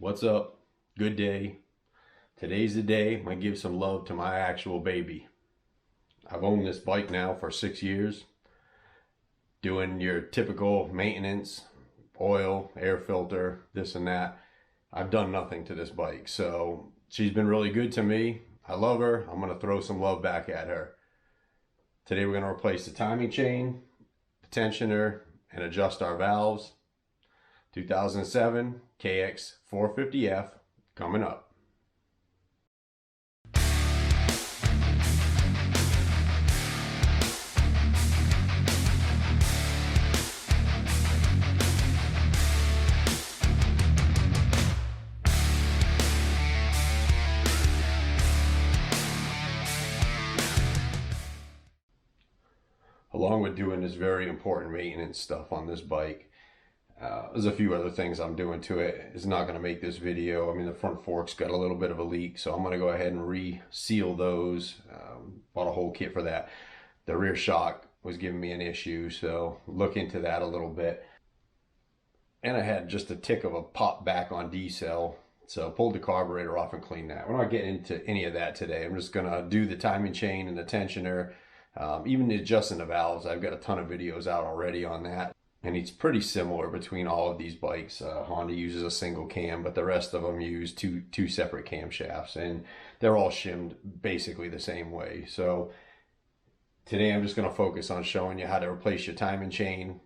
What's up? Good day. Today's the day I'm gonna give some love to my actual baby. I've owned this bike now for 6 years, doing your typical maintenance, oil, air filter, this and that. I've done nothing to this bike, so she's been really good to me. I love her. I'm gonna throw some love back at her. Today we're gonna replace the timing chain, the tensioner, and adjust our valves. 2007 KX450F coming up. Along with doing this very important maintenance stuff on this bike, there's a few other things I'm doing to it. It's not going to make this video. I mean, the front fork's got a little bit of a leak, so I'm going to go ahead and re-seal those. Bought a whole kit for that. The rear shock was giving me an issue, so look into that a little bit. And I had just a tick of a pop back on D-cell, so pulled the carburetor off and cleaned that. We're not getting into any of that today. I'm just going to do the timing chain and the tensioner. Even adjusting the valves, I've got a ton of videos out already on that. And it's pretty similar between all of these bikes. Honda uses a single cam, but the rest of them use two separate camshafts, and they're all shimmed basically the same way. So today I'm just going to focus on showing you how to replace your timing chain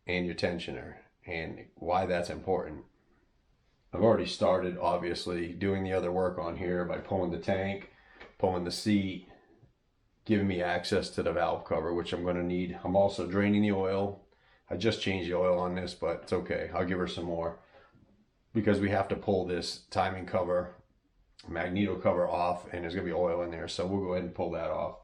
and your tensioner and why that's important. I've already started, obviously, doing the other work on here by pulling the tank, pulling the seat, giving me access to the valve cover, which I'm going to need. I'm also draining the oil. I just changed the oil on this, but it's okay. I'll give her some more because we have to pull this timing cover, magneto cover off, and there's going to be oil in there. So we'll go ahead and pull that off.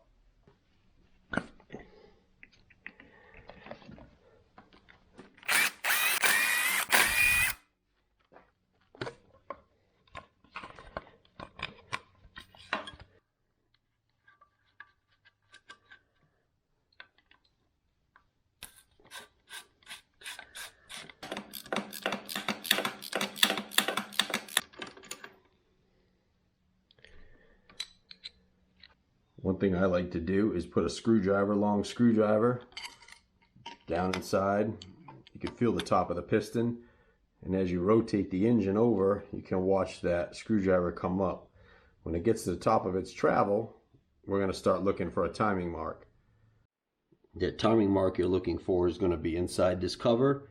One thing I like to do is put a long screwdriver down inside. You can feel the top of the piston, and as you rotate the engine over, you can watch that screwdriver come up. When it gets to the top of its travel, we're going to start looking for a timing mark. The timing mark you're looking for is going to be inside this cover.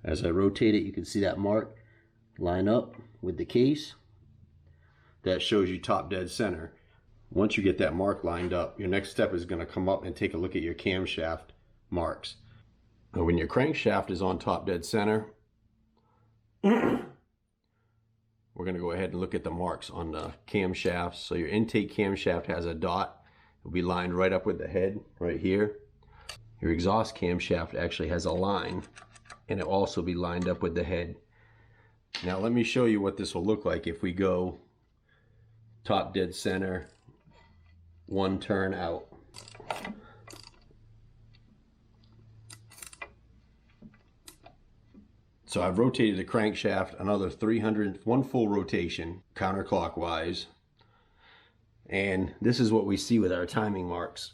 As I rotate it, you can see that mark line up with the case. That shows you top dead center. Once you get that mark lined up, your next step is going to come up and take a look at your camshaft marks. Now, when your crankshaft is on top dead center, we're going to go ahead and look at the marks on the camshafts. So your intake camshaft has a dot. It'll be lined right up with the head right here. Your exhaust camshaft actually has a line, and it'll also be lined up with the head. Now let me show you what this will look like if we go top dead center, one turn out. So I've rotated the crankshaft another 1 full rotation counterclockwise, and this is what we see with our timing marks.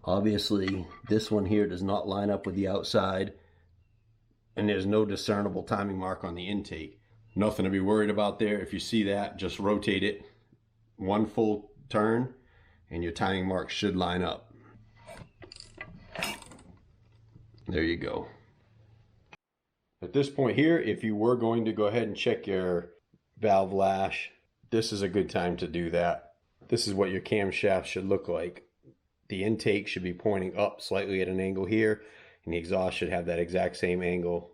Obviously this one here does not line up with the outside, and there's no discernible timing mark on the intake. Nothing to be worried about there. If you see that, just rotate it 1 full turn and your timing mark should line up. There you go. At this point here, if you were going to go ahead and check your valve lash, this is a good time to do that. This is what your camshaft should look like. The intake should be pointing up slightly at an angle here, and the exhaust should have that exact same angle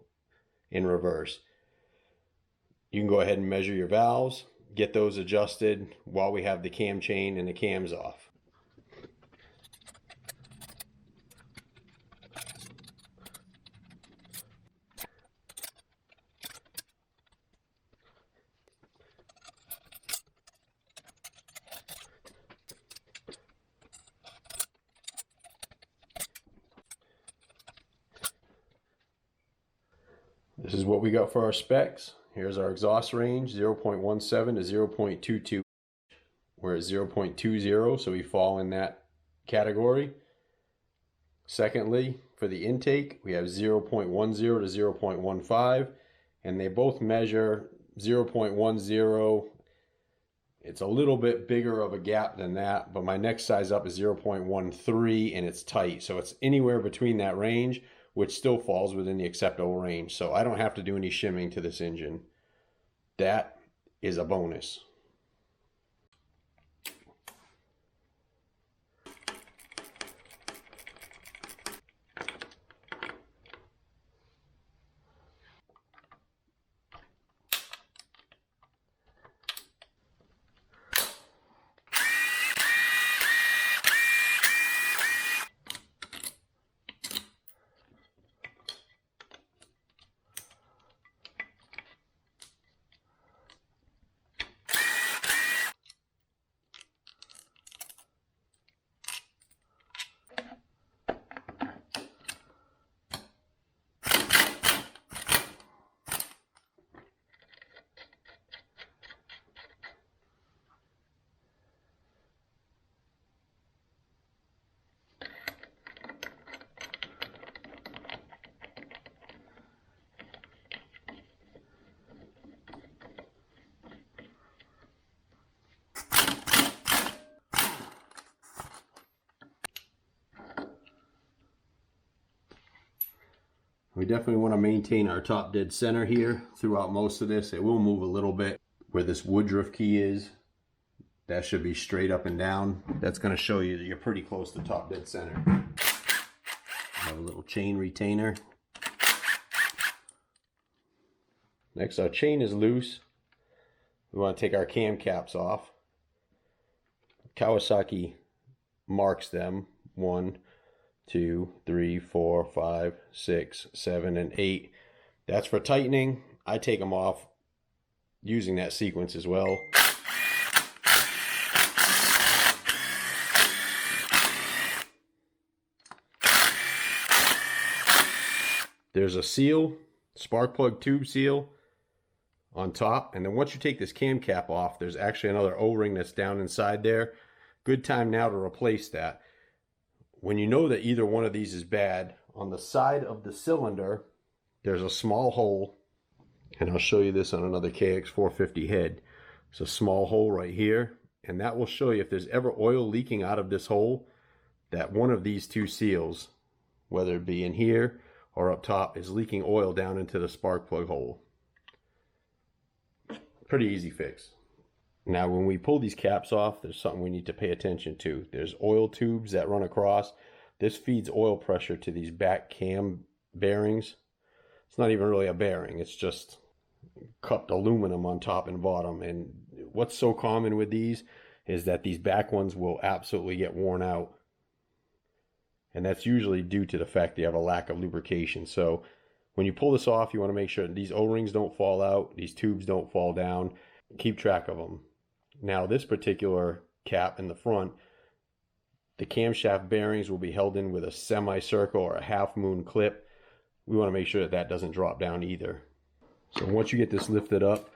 in reverse. You can go ahead and measure your valves, get those adjusted while we have the cam chain and the cams off. The This is what we got for our specs. Here's our exhaust range, 0.17 to 0.22. We're at 0.20, so we fall in that category. Secondly, for the intake, we have 0.10 to 0.15, and they both measure 0.10. It's a little bit bigger of a gap than that, but my next size up is 0.13, and it's tight. So it's anywhere between that range, which still falls within the acceptable range. So I don't have to do any shimming to this engine. That is a bonus. We definitely want to maintain our top dead center here throughout most of this. It will move a little bit where this woodruff key is. That should be straight up and down. That's going to show you that you're pretty close to top dead center. Have a little chain retainer. Next, our chain is loose. We want to take our cam caps off. Kawasaki marks them 1, 2, 3, 4, 5, 6, 7, and 8. That's for tightening. I take them off using that sequence as well. There's a seal, spark plug tube seal on top, and then once you take this cam cap off, there's actually another O-ring that's down inside there. Good time now to replace that. When you know that either one of these is bad, on the side of the cylinder, there's a small hole, and I'll show you this on another KX450 head. It's a small hole right here, and that will show you if there's ever oil leaking out of this hole, that one of these two seals, whether it be in here or up top, is leaking oil down into the spark plug hole. Pretty easy fix. Now, when we pull these caps off, there's something we need to pay attention to. There's oil tubes that run across. This feeds oil pressure to these back cam bearings. It's not even really a bearing. It's just cupped aluminum on top and bottom. And what's so common with these is that these back ones will absolutely get worn out. And that's usually due to the fact that you have a lack of lubrication. So when you pull this off, you want to make sure that these O-rings don't fall out, these tubes don't fall down. Keep track of them. Now, this particular cap in the front, the camshaft bearings will be held in with a semicircle or a half moon clip. We want to make sure that that doesn't drop down either. So once you get this lifted up,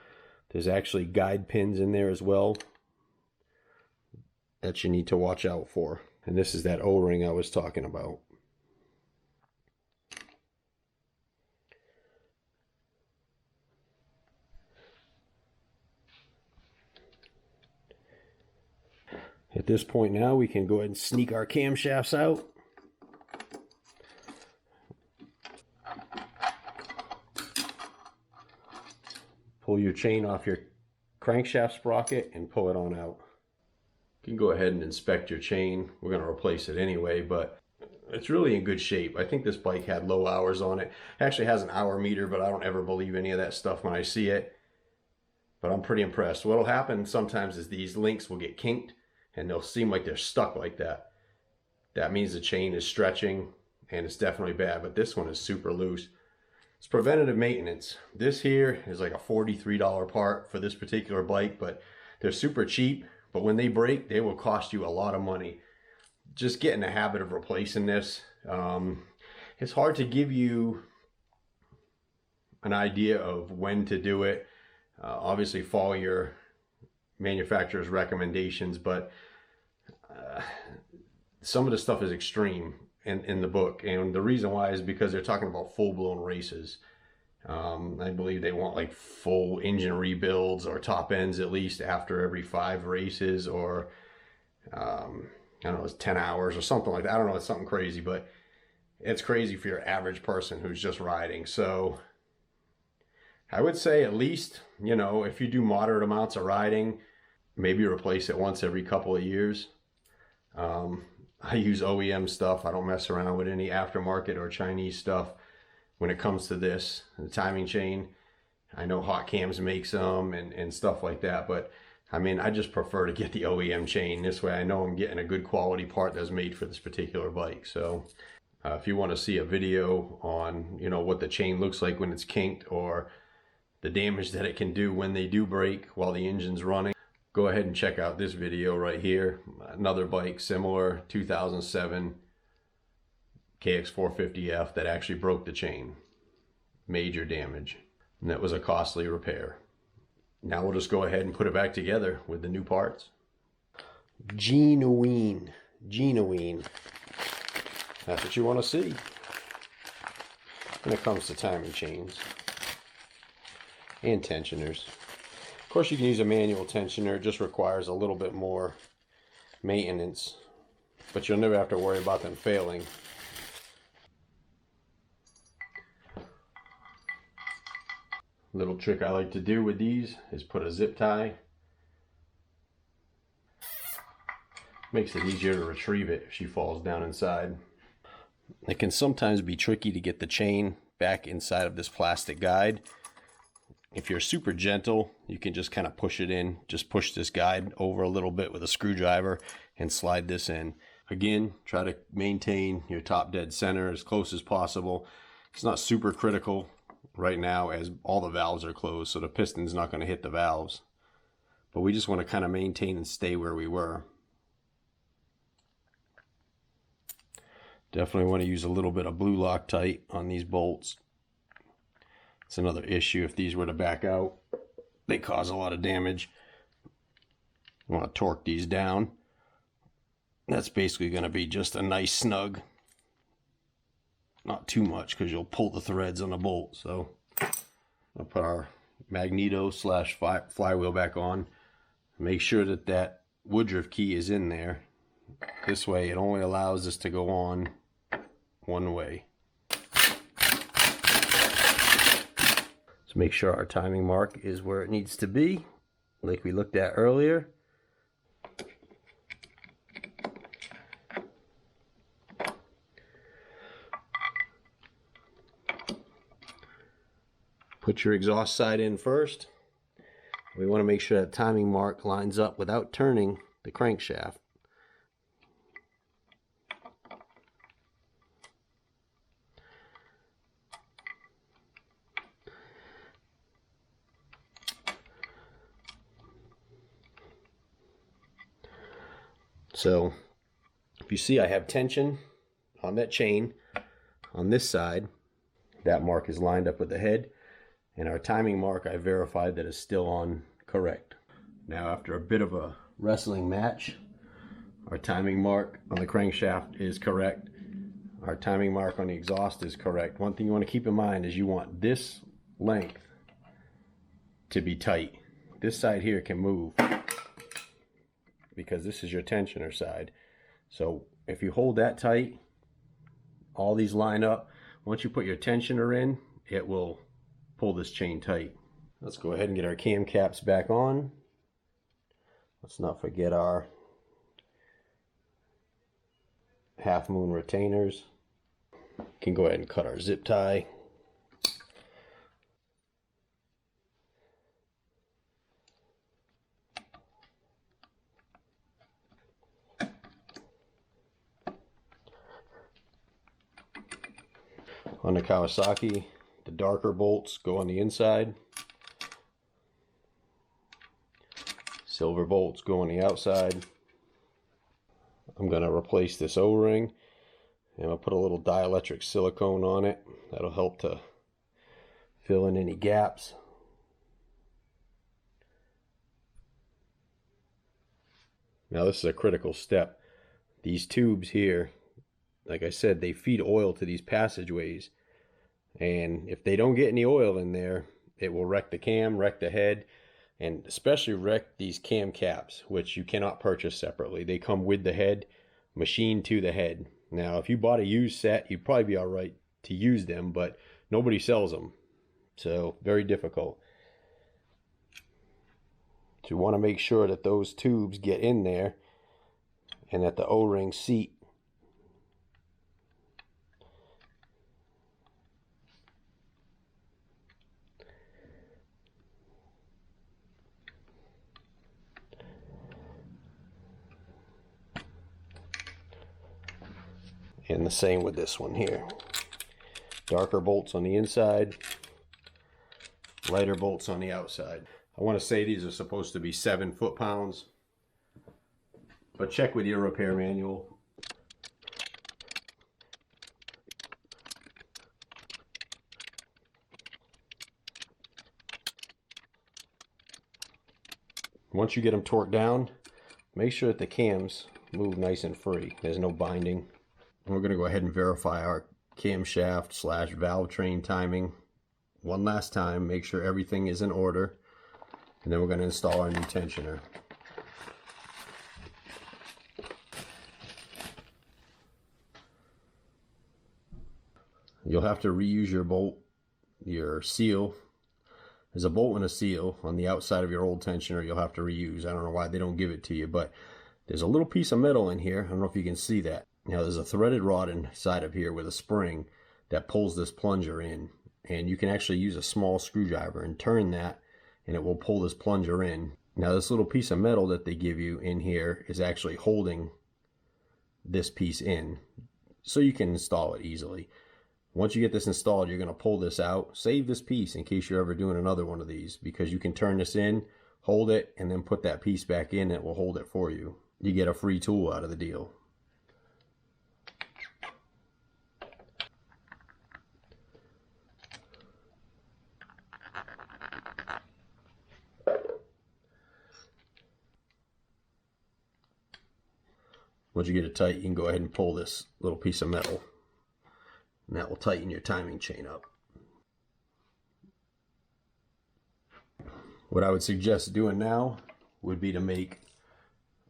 there's actually guide pins in there as well that you need to watch out for. And this is that O-ring I was talking about. At this point now, we can go ahead and sneak our camshafts out. Pull your chain off your crankshaft sprocket and pull it on out. You can go ahead and inspect your chain. We're going to replace it anyway, but it's really in good shape. I think this bike had low hours on it. It actually has an hour meter, but I don't ever believe any of that stuff when I see it. But I'm pretty impressed. What'll happen sometimes is these links will get kinked and they'll seem like they're stuck like that. That means the chain is stretching and it's definitely bad, but this one is super loose. It's preventative maintenance. This here is like a $43 part for this particular bike, but they're super cheap. But when they break, they will cost you a lot of money. Just get in the habit of replacing this. It's hard to give you an idea of when to do it. Obviously follow your manufacturer's recommendations, but some of the stuff is extreme in the book, and the reason why is because they're talking about full-blown races. I believe they want like full engine rebuilds or top ends at least after every 5 races, or I don't know, it's 10 hours or something like that. I don't know, it's something crazy, but it's crazy for your average person who's just riding. So I would say at least, you know, if you do moderate amounts of riding, maybe replace it once every couple of years. I use OEM stuff. I don't mess around with any aftermarket or Chinese stuff when it comes to this, the timing chain. I know Hot Cams makes them and stuff like that, but I mean, I just prefer to get the OEM chain. This way I know I'm getting a good quality part that's made for this particular bike. So if you want to see a video on, you know, what the chain looks like when it's kinked, or the damage that it can do when they do break while the engine's running, go ahead and check out this video right here. Another bike similar, 2007 KX450F, that actually broke the chain. Major damage. And that was a costly repair. Now we'll just go ahead and put it back together with the new parts. Genuine. That's what you want to see when it comes to timing chains and tensioners. Of course, you can use a manual tensioner. It just requires a little bit more maintenance, but you'll never have to worry about them failing. Little trick I like to do with these is put a zip tie. Makes it easier to retrieve it if she falls down inside. It can sometimes be tricky to get the chain back inside of this plastic guide. If you're super gentle, you can just kind of push it in. Just push this guide over a little bit with a screwdriver and slide this in. Again, try to maintain your top dead center as close as possible. It's not super critical right now as all the valves are closed, so the piston's not going to hit the valves. But we just want to kind of maintain and stay where we were. Definitely want to use a little bit of blue Loctite on these bolts. It's another issue. If these were to back out, they cause a lot of damage. You want to torque these down. That's basically going to be just a nice snug. Not too much, because you'll pull the threads on the bolt. So I'll put our magneto slash flywheel back on. Make sure that that Woodruff key is in there. This way it only allows this to go on one way. So make sure our timing mark is where it needs to be, like we looked at earlier. Put your exhaust side in first. We want to make sure that timing mark lines up without turning the crankshaft. So if you see, I have tension on that chain on this side. That mark is lined up with the head, and our timing mark I verified that is still on correct. Now, after a bit of a wrestling match, our timing mark on the crankshaft is correct. Our timing mark on the exhaust is correct. One thing you want to keep in mind is you want this length to be tight. This side here can move because this is your tensioner side. So if you hold that tight, all these line up. Once you put your tensioner in, it will pull this chain tight. Let's go ahead and get our cam caps back on. Let's not forget our half moon retainers. Can go ahead and cut our zip tie. On the Kawasaki, the darker bolts go on the inside. Silver bolts go on the outside. I'm going to replace this O-ring, and I'll put a little dielectric silicone on it. That'll help to fill in any gaps. Now this is a critical step. These tubes here, like I said, they feed oil to these passageways, and if they don't get any oil in there, it will wreck the cam, wreck the head, and especially wreck these cam caps, which you cannot purchase separately. They come with the head, machined to the head. Now if you bought a used set, you'd probably be all right to use them, but nobody sells them, so very difficult. So you want to make sure that those tubes get in there and that the O-ring seat. And the same with this one here. Darker bolts on the inside, lighter bolts on the outside. I want to say these are supposed to be 7 foot-pounds, but check with your repair manual. Once you get them torqued down, make sure that the cams move nice and free. There's no binding. And we're going to go ahead and verify our camshaft / valve train timing one last time. Make sure everything is in order, and then we're going to install our new tensioner. You'll have to reuse your bolt, your seal. There's a bolt and a seal on the outside of your old tensioner you'll have to reuse. I don't know why they don't give it to you, but there's a little piece of metal in here. I don't know if you can see that. Now there's a threaded rod inside of here with a spring that pulls this plunger in, and you can actually use a small screwdriver and turn that, and it will pull this plunger in. Now this little piece of metal that they give you in here is actually holding this piece in, so you can install it easily. Once you get this installed, you're going to pull this out. Save this piece in case you're ever doing another one of these, because you can turn this in, hold it, and then put that piece back in, and it will hold it for you. You get a free tool out of the deal. Once you get it tight, you can go ahead and pull this little piece of metal, and that will tighten your timing chain up. What I would suggest doing now would be to make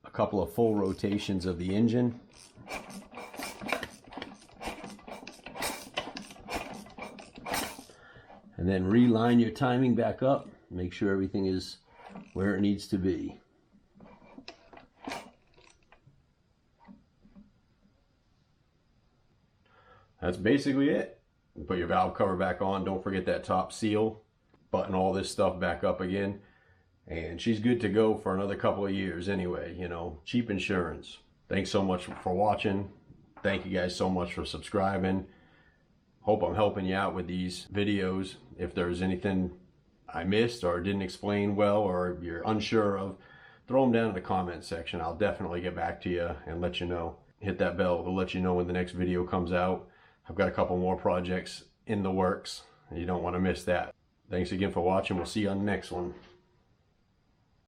a couple of full rotations of the engine. And then reline your timing back up. Make sure everything is where it needs to be. That's basically it. Put your valve cover back on. Don't forget that top seal. Button all this stuff back up again. And she's good to go for another couple of years anyway, you know, cheap insurance. Thanks so much for watching. Thank you guys so much for subscribing. Hope I'm helping you out with these videos. If there's anything I missed or didn't explain well or you're unsure of, throw them down in the comment section. I'll definitely get back to you and let you know. Hit that bell to let you know when the next video comes out. I've got a couple more projects in the works, and you don't want to miss that. Thanks again for watching. We'll see you on the next one.